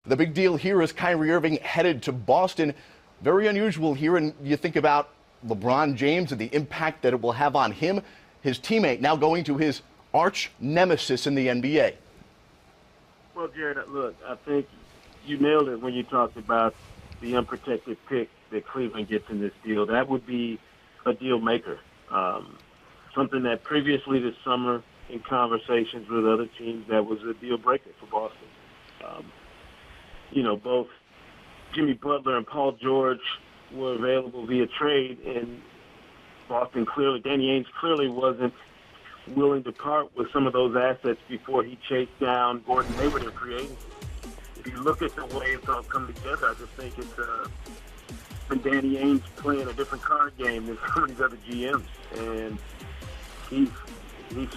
The big deal here is Kyrie Irving headed to Boston. Very unusual here, and you think about LeBron James and the impact that it will have on him. His teammate now going to his arch nemesis in the NBA. Well, Jared, look, I think you nailed it when you talked about the unprotected pick that Cleveland gets in this deal. That would be a deal maker. Something that previously this summer in conversations with other teams, that was a deal breaker for Boston. Both Jimmy Butler and Paul George were available via trade, and Boston Danny Ainge clearly wasn't willing to part with some of those assets before he chased down Gordon Hayward in free agency. If you look at the way it's all come together, I just think it's been Danny Ainge playing a different card game than some of these other GMs, and he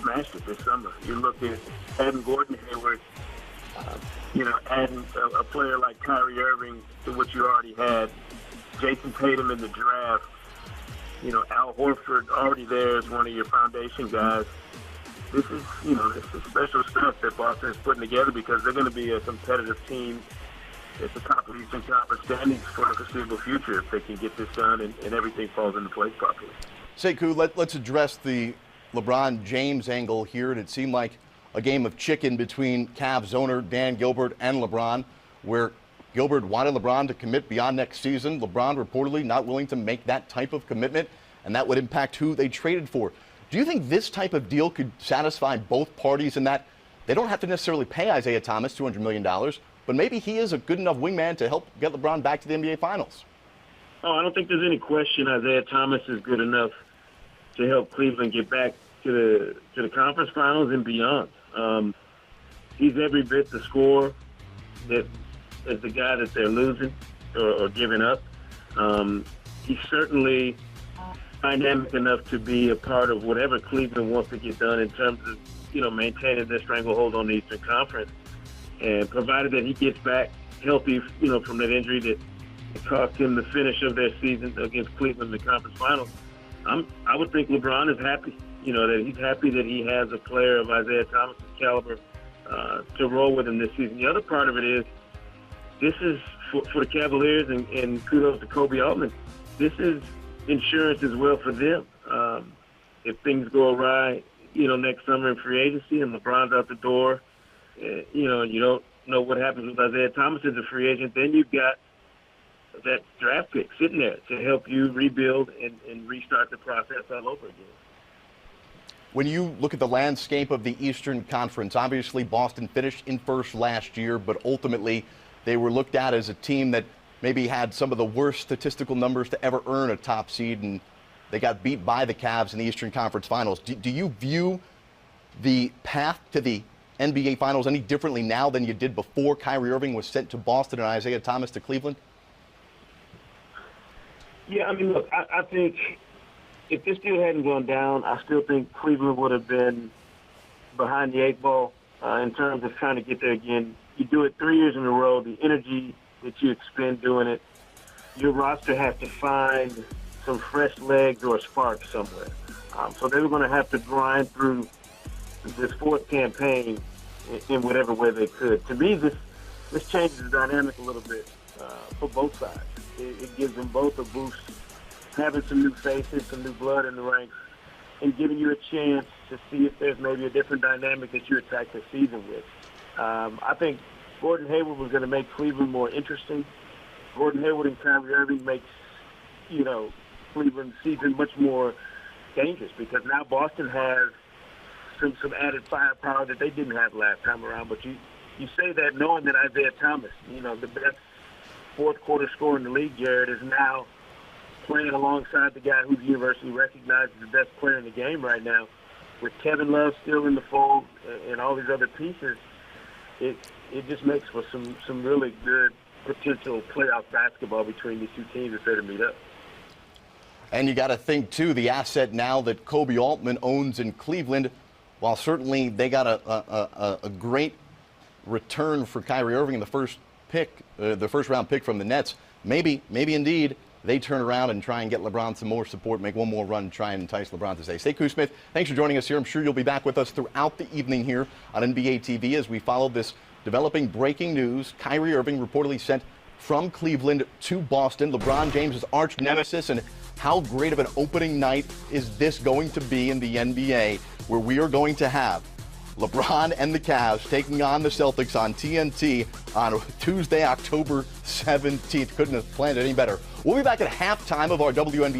smashed it this summer. You look at adding Gordon Hayward, adding a player like Kyrie Irving to what you already had, Jason Tatum in the draft, Al Horford already there as one of your foundation guys. This is special stuff that Boston is putting together because they're going to be a competitive team at the top of the Eastern Conference standings for the foreseeable future if they can get this done and everything falls into place properly. Sekou, let's address the LeBron James angle here. And it seemed like a game of chicken between Cavs owner Dan Gilbert and LeBron, where Gilbert wanted LeBron to commit beyond next season. LeBron reportedly not willing to make that type of commitment, and that would impact who they traded for. Do you think this type of deal could satisfy both parties in that they don't have to necessarily pay Isaiah Thomas $200 million, but maybe he is a good enough wingman to help get LeBron back to the NBA Finals? Oh, I don't think there's any question Isaiah Thomas is good enough to help Cleveland get back to the conference finals and beyond. He's every bit the scorer that as the guy that they're losing or giving up. He's certainly dynamic enough to be a part of whatever Cleveland wants to get done in terms of, maintaining their stranglehold on the Eastern Conference. And provided that he gets back healthy, from that injury that cost him the finish of their season against Cleveland in the conference finals, I would think LeBron is happy, that he's happy that he has a player of Isaiah Thomas' caliber to roll with him this season. The other part of it is, this is for the Cavaliers, and kudos to Kobe Altman. This is insurance as well for them. If things go awry, next summer in free agency and LeBron's out the door, and you don't know what happens with Isaiah Thomas as a free agent, then you've got that draft pick sitting there to help you rebuild and restart the process all over again. When you look at the landscape of the Eastern Conference, obviously Boston finished in first last year, but ultimately they were looked at as a team that maybe had some of the worst statistical numbers to ever earn a top seed, and they got beat by the Cavs in the Eastern Conference Finals. Do you view the path to the NBA Finals any differently now than you did before Kyrie Irving was sent to Boston and Isaiah Thomas to Cleveland? Yeah, look, I think if this deal hadn't gone down, I still think Cleveland would have been behind the eight ball in terms of trying to get there again. You do it 3 years in a row, the energy that you expend doing it, your roster has to find some fresh legs or a spark somewhere. So they were going to have to grind through this fourth campaign in whatever way they could. To me, this changes the dynamic a little bit for both sides. It gives them both a boost, having some new faces, some new blood in the ranks, and giving you a chance to see if there's maybe a different dynamic that you attack the season with. I think Gordon Hayward was going to make Cleveland more interesting. Gordon Hayward and Kyrie Irving makes, Cleveland's season much more dangerous because now Boston has some added firepower that they didn't have last time around. But you say that knowing that Isaiah Thomas, the best fourth quarter scorer in the league, Jared, is now playing alongside the guy who's universally recognized as the best player in the game right now. With Kevin Love still in the fold and all these other pieces, it just makes for some really good potential playoff basketball between these two teams if they're to meet up. And you got to think, too, the asset now that Kobe Altman owns in Cleveland, while certainly they got a great return for Kyrie Irving in the first round pick from the Nets, maybe indeed they turn around and try and get LeBron some more support, make one more run, try and entice LeBron to stay. Sekou Smith, thanks for joining us here. I'm sure you'll be back with us throughout the evening here on NBA TV as we follow this developing breaking news. Kyrie Irving reportedly sent from Cleveland to Boston, LeBron James' arch nemesis. And how great of an opening night is this going to be in the NBA, where we are going to have LeBron and the Cavs taking on the Celtics on TNT on Tuesday, October 17th. Couldn't have planned it any better. We'll be back at halftime of our WNBA